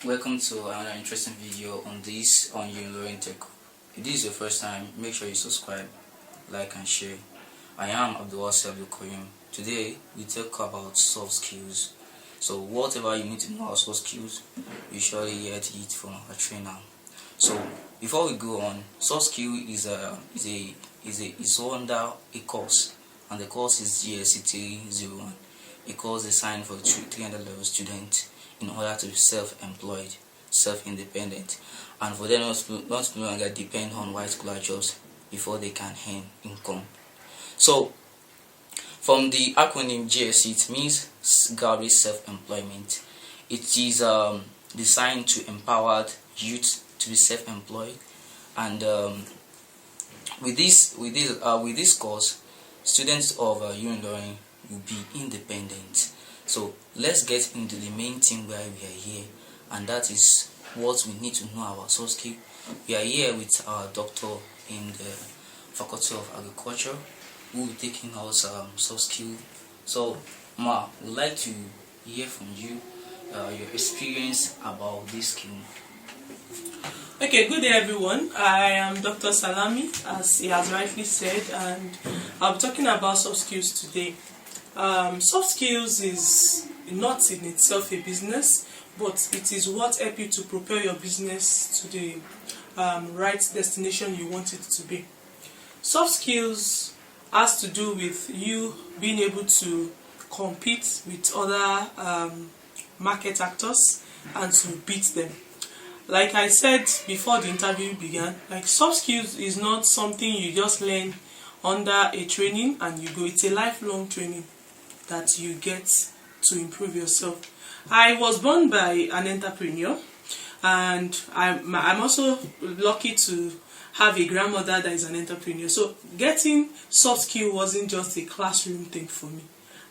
Welcome to another interesting video on Learning Tech. If this is your first time, make sure you subscribe, like and share. I am Abdul Koyum. Today we talk about soft skills. So whatever you need to know about soft skills, you surely get it from a trainer. So before we go on, soft skill is under a course, and the course is GSC 301. A course designed for 300 level students in order to be self-employed, self-independent, and for them not to no longer depend on white-collar jobs before they can earn income. So, from the acronym GSC, it means Gallery Self-Employment. It is designed to empower youth to be self-employed, and with this course, students of Learning will be independent. So let's get into the main thing why we are here, and that is what we need to know about soft skill. We are here with our doctor in the Faculty of Agriculture who will be taking us soft skill. So Ma, we'd like to hear from you your experience about this skill. Okay, good day everyone. I am Dr. Salami, as he has rightly said, and I'll be talking about soft skills today. Soft skills is not in itself a business, but it is what helps you to propel your business to the right destination you want it to be. Soft skills has to do with you being able to compete with other market actors and to beat them. Like I said before the interview began, like soft skills is not something you just learn under a training and you go. It's a lifelong training that you get to improve yourself. I was born by an entrepreneur, and I'm also lucky to have a grandmother that is an entrepreneur. So getting soft skill wasn't just a classroom thing for me.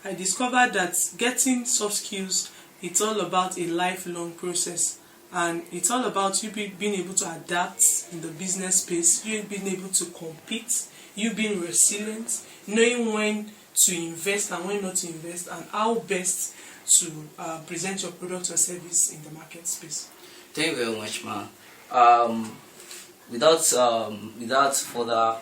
I discovered that getting soft skills, it's all about a lifelong process, and it's all about you being able to adapt in the business space, you being able to compete, you being resilient, knowing when to invest and when not to invest, and how best to present your product or service in the market space. Thank you very much, man. Without further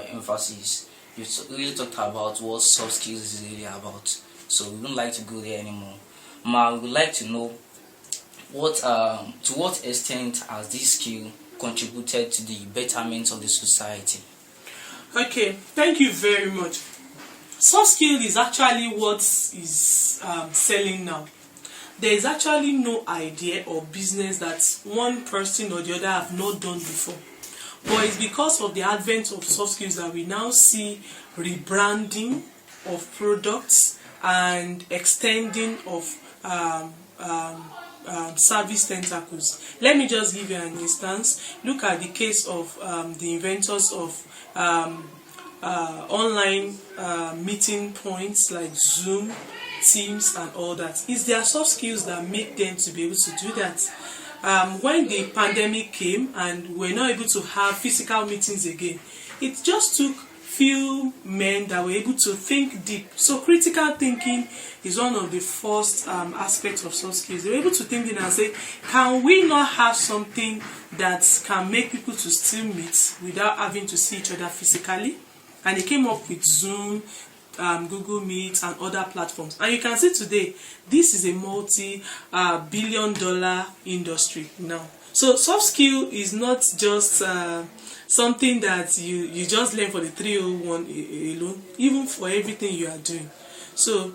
emphasis, you really talked about what soft skills is really about. So we don't like to go there anymore. Ma, we would like to know to what extent has this skill contributed to the betterment of the society? Okay, thank you very much. Soft skill is actually what is selling now. There is actually no idea or business that one person or the other have not done before. But it's because of the advent of soft skills that we now see rebranding of products and extending of service tentacles. Let me just give you an instance. Look at the case of the inventors of online meeting points like Zoom, Teams and all that. It's their soft skills that make them to be able to do that. When the pandemic came and we're not able to have physical meetings again, it just took few men that were able to think deep. So critical thinking is one of the first aspects of soft skills. They were able to think in and say, can we not have something that can make people to still meet without having to see each other physically? And they came up with Zoom, Google Meet and other platforms. And you can see today, this is a multi-billion-dollar industry now. So soft skill is not just something that you just learn for the 301 alone, even for everything you are doing. So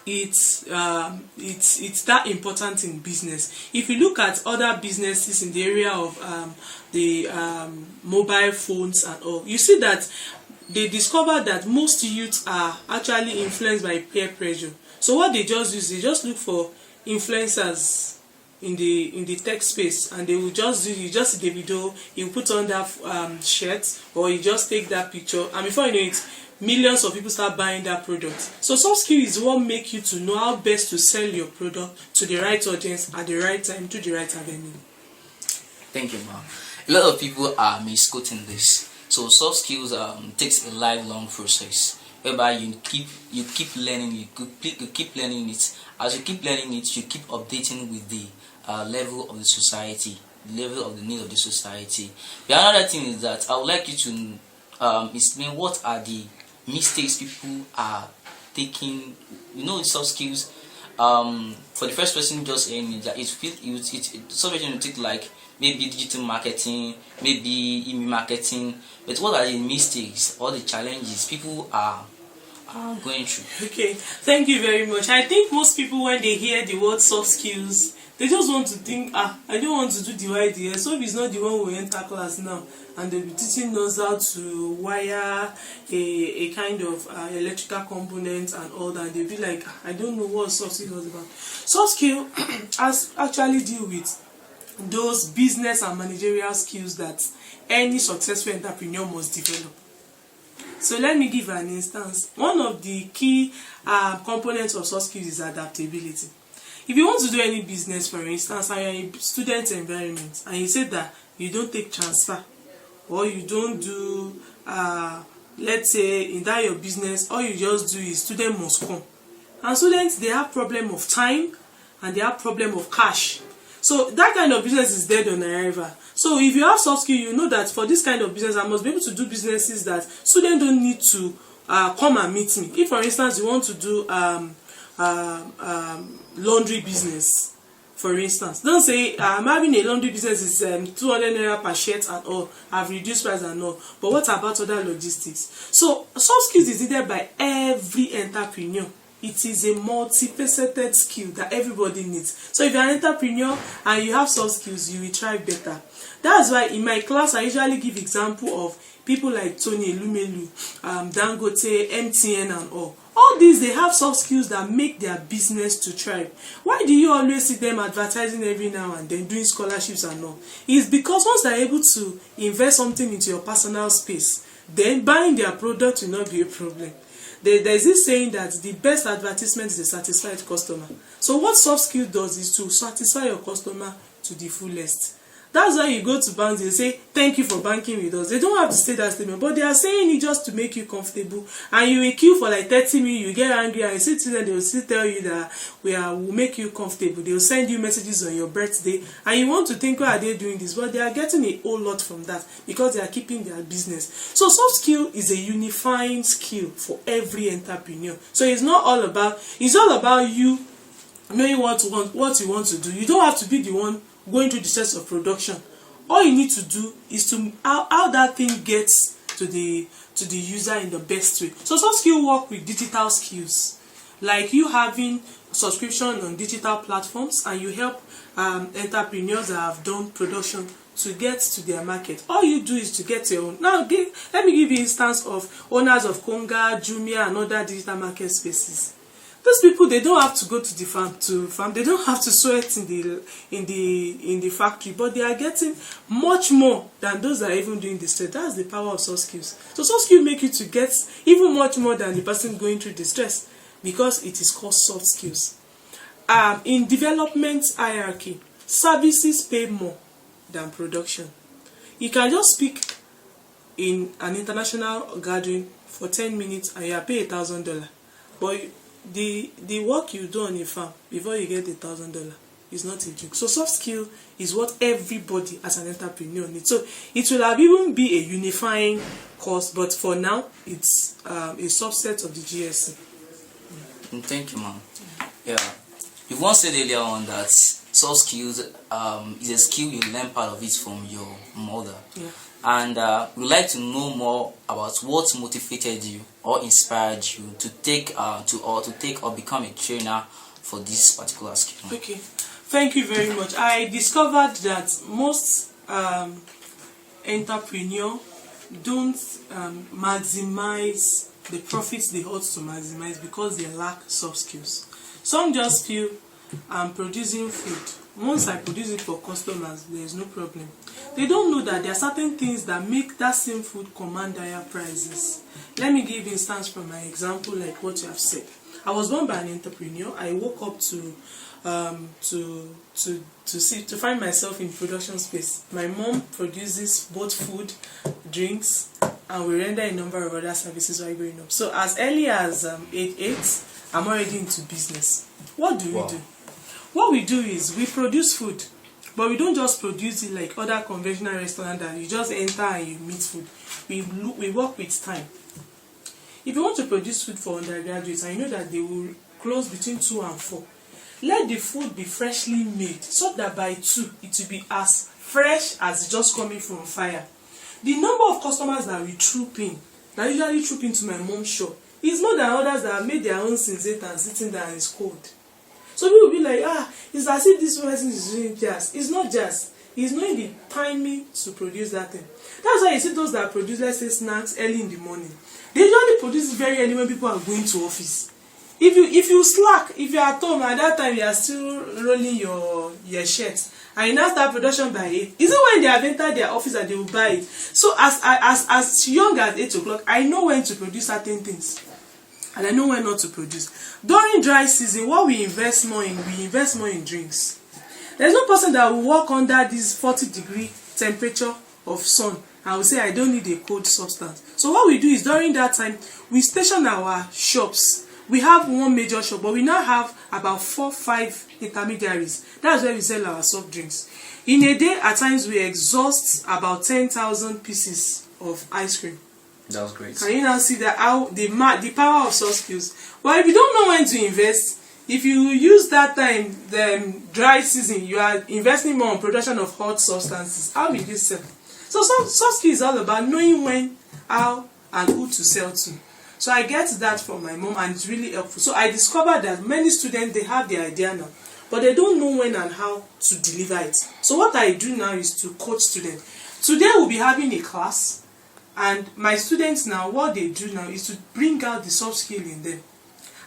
it's that important in business. If you look at other businesses in the area of the mobile phones and all, you see that they discovered that most youths are actually influenced by peer pressure. So what they just do is they just look for influencers in the tech space, and they will just do, you just see the video, you put on that shirt, or you just take that picture, and before you know it, millions of people start buying that product. So soft skill is what make you to know how best to sell your product to the right audience at the right time to the right avenue. Thank you, ma'am. A lot of people are misquoting this. So soft skills takes a lifelong process whereby you keep learning, you keep learning it. As you keep learning it, you keep updating with the level of the society, level of the need of the society. The another thing is that I would like you to explain what are the mistakes people are taking. Soft skills. For the first person just saying that soft skills take like maybe digital marketing, maybe email marketing. But what are the mistakes or the challenges people are going through? Okay, thank you very much. I think most people, when they hear the word soft skills, they just want to think, I don't want to do the YDS. So if it's not the one who enter class now, and they'll be teaching us how to wire a kind of electrical component and all that, they'll be like, I don't know what soft skill was about. Soft skill actually deal with those business and managerial skills that any successful entrepreneur must develop. So let me give an instance. One of the key components of soft skills is adaptability. If you want to do any business, for instance, and you're in a student environment, and you say that you don't take transfer, or you don't do, let's say in that your business, all you just do is student must come. And students, they have problem of time, and they have problem of cash. So that kind of business is dead on arrival. So if you have soft skill, you know that for this kind of business, I must be able to do businesses that students don't need to come and meet me. If, for instance, you want to do laundry business, for instance, don't say I'm having a laundry business is 200 naira per shirt and all, I've reduced price and all, but what about other logistics? So soft skills is needed by every entrepreneur. It is a multifaceted skill that everybody needs. So if you're an entrepreneur and you have soft skills, you will thrive better. That's why in my class I usually give example of people like Tony Elumelu, Dangote, MTN and all. All these, they have soft skills that make their business to thrive. Why do you always see them advertising every now and then, doing scholarships and all? It's because once they're able to invest something into your personal space, then buying their product will not be a problem. There's this saying that the best advertisement is a satisfied customer. So what soft skill does is to satisfy your customer to the fullest. That's why you go to banks, they say, thank you for banking with us. They don't have to say that statement, but they are saying it just to make you comfortable. And you will queue for like 30 minutes, you get angry, and you sit to them, they will still tell you that we'll make you comfortable. They will send you messages on your birthday, and you want to think, why are they doing this? But they are getting a whole lot from that because they are keeping their business. So soft skill is a unifying skill for every entrepreneur. So it's all about you knowing what you want to do. You don't have to be the one going through the steps of production. All you need to do is to how that thing gets to the user in the best way. So soft skill work with digital skills, like you having subscription on digital platforms, and you help entrepreneurs that have done production to get to their market. All you do is to get your own. Now let me give you instance of owners of Konga, Jumia and other digital market spaces. Those people, they don't have to go to the farm. They don't have to sweat in the factory, but they are getting much more than those that are even doing the stress. That's the power of soft skills. So soft skills make you to get even much more than the person going through the stress, because it is called soft skills. In development hierarchy, services pay more than production. You can just speak in an international gathering for 10 minutes and you are paid $1,000, but the work you do on a farm before you get $1,000 is not a joke. So soft skill is what everybody as an entrepreneur needs. So it will have even be a unifying course, but for now it's a subset of the GSC. Thank you, ma'am. Yeah, you once said earlier on that soft skills is a skill you learn part of it from your mother. Yeah. And we'd like to know more about what motivated you or inspired you to take or become a trainer for this particular skill. Okay, thank you very much. I discovered that most entrepreneurs don't maximize the profits they ought to maximize because they lack soft skills. Some just feel I'm producing food. Once I produce it for customers, there is no problem. They don't know that there are certain things that make that same food command higher prices. Let me give instance from my example, like what you have said. I was born by an entrepreneur. I woke up to find myself in production space. My mom produces both food, drinks, and we render a number of other services while growing up. So as early as age 8, I'm already into business. What do we do? what we do is we produce food, but we don't just produce it like other conventional restaurants that you just enter and you meet food. We work with time. If you want to produce food for undergraduates and you know that they will close between 2 and 4, let the food be freshly made so that by 2 it will be as fresh as just coming from fire. The number of customers that usually troop into my mom's shop is more than others that have made their own since 8 and sitting there and it's cold. So people will be like, it's as if this person is doing jazz. It's not jazz. It's knowing the timing to produce that thing. That's why you see those that produce, let's say, snacks early in the morning. They usually produce very early when people are going to office. If you slack, if you're at home at that time, you are still rolling your shirts, and you now start production by 8. Is it when they have entered their office that they will buy it? So as young as 8 o'clock, I know when to produce certain things, and I know when not to produce. During dry season, what we invest more in drinks. There's no person that will walk under this 40-degree temperature of sun and will say, I don't need a cold substance. So what we do is during that time, we station our shops. We have one major shop, but we now have about 4-5 intermediaries. That's where we sell our soft drinks. In a day, at times, we exhaust about 10,000 pieces of ice cream. That was great. Can you now see that how the power of soft skills? Well, if you don't know when to invest, if you use that time, the dry season, you are investing more on production of hot substances. How will you sell? So soft skill is all about knowing when, how, and who to sell to. So I get that from my mom, and it's really helpful. So I discovered that many students, they have the idea now, but they don't know when and how to deliver it. So what I do now is to coach students. Today we'll be having a class, and my students now, what they do now is to bring out the soft skill in them.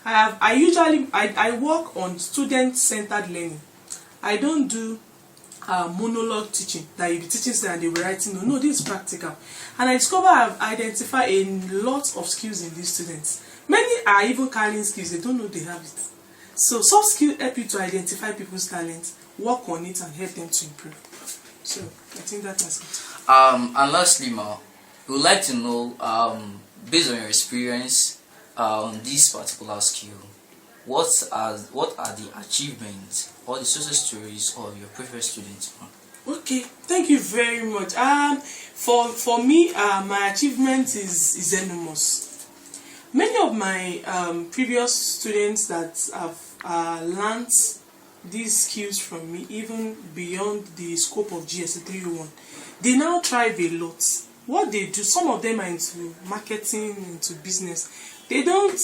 I work on student-centered learning. I don't do monologue teaching, that you be teaching students and they be writing. No, this is practical. And I discover I've identified a lot of skills in these students. Many are even carrying skills, they don't know they have it. So soft skills help you to identify people's talents, work on it, and help them to improve. So I think that is it. And lastly, Ma, we would like to know, based on your experience on this particular skill, what are the achievements or the success stories of your previous students? Okay, thank you very much. For me, my achievement is enormous. Many of my previous students that have learned these skills from me, even beyond the scope of GSC 301, they now thrive a lot. What they do, some of them are into marketing, into business. They don't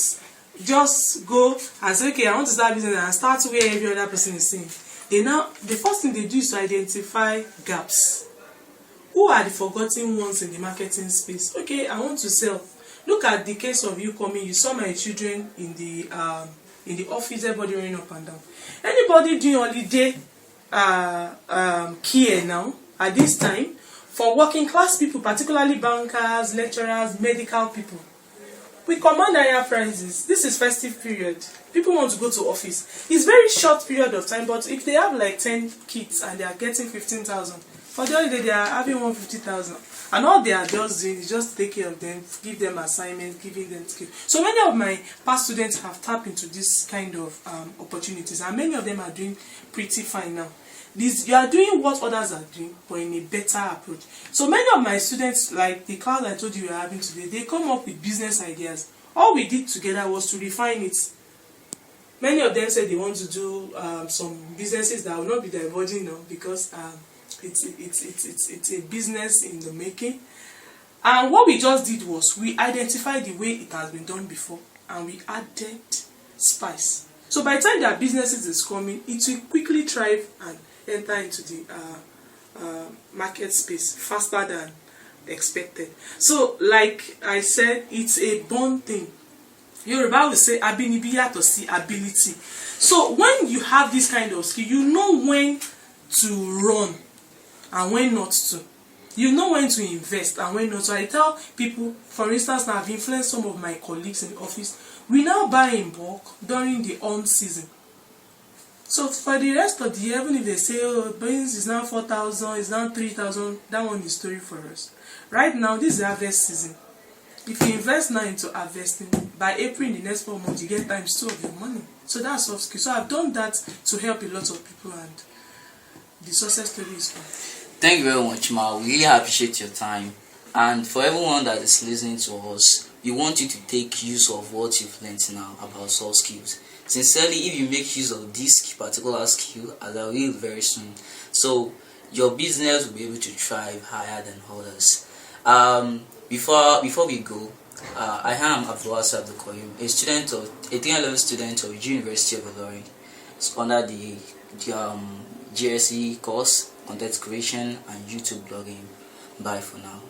just go and say, okay, I want to start business and start where every other person is saying. The first thing they do is to identify gaps. Who are the forgotten ones in the marketing space? Okay, I want to sell. Look at the case of you coming. You saw my children in the office, everybody running up and down. Anybody doing holiday care now at this time for working class people, particularly bankers, lecturers, medical people? We command higher prices. This is festive period. People want to go to office. It's very short period of time, but if they have like 10 kids and they are getting 15,000, for the holiday they are having 150,000. And all they are just doing is just take care of them, give them assignments, giving them skills. So many of my past students have tapped into this kind of opportunities, and many of them are doing pretty fine now. You are doing what others are doing, but in a better approach. So many of my students, like the class I told you we are having today, they come up with business ideas. All we did together was to refine it. Many of them said they want to do some businesses that will not be divulging now, because it's a business in the making. And what we just did was we identified the way it has been done before, and we added spice. So by the time their businesses is coming, it will quickly thrive and enter into the market space faster than expected. So like I said, it's a born thing. Yoruba will say abinibiya to see ability. So when you have this kind of skill, you know when to run and when not to. You know when to invest and when not to. I tell people, for instance, now I've influenced some of my colleagues in the office. We now buy in bulk during the on season. So for the rest of the year, even if they say, oh, beans is now 4,000, it's now 3,000, that one is story for us. Right now, this is harvest season. If you invest now into harvesting, by April in the next 4 months, you get times 2 of your money. So that's soft skills. So I've done that to help a lot of people, and the success story is fun. Thank you very much, Ma. We really appreciate your time. And for everyone that is listening to us, we want you to take use of what you've learned now about soft skills. Sincerely, if you make use of this particular skill, as I will very soon, so your business will be able to thrive higher than others. Before we go, I am Abdulwasa Abdulkoyim, a 3rd level student of University of Ilorin. It's under the GSE course, content creation and YouTube blogging. Bye for now.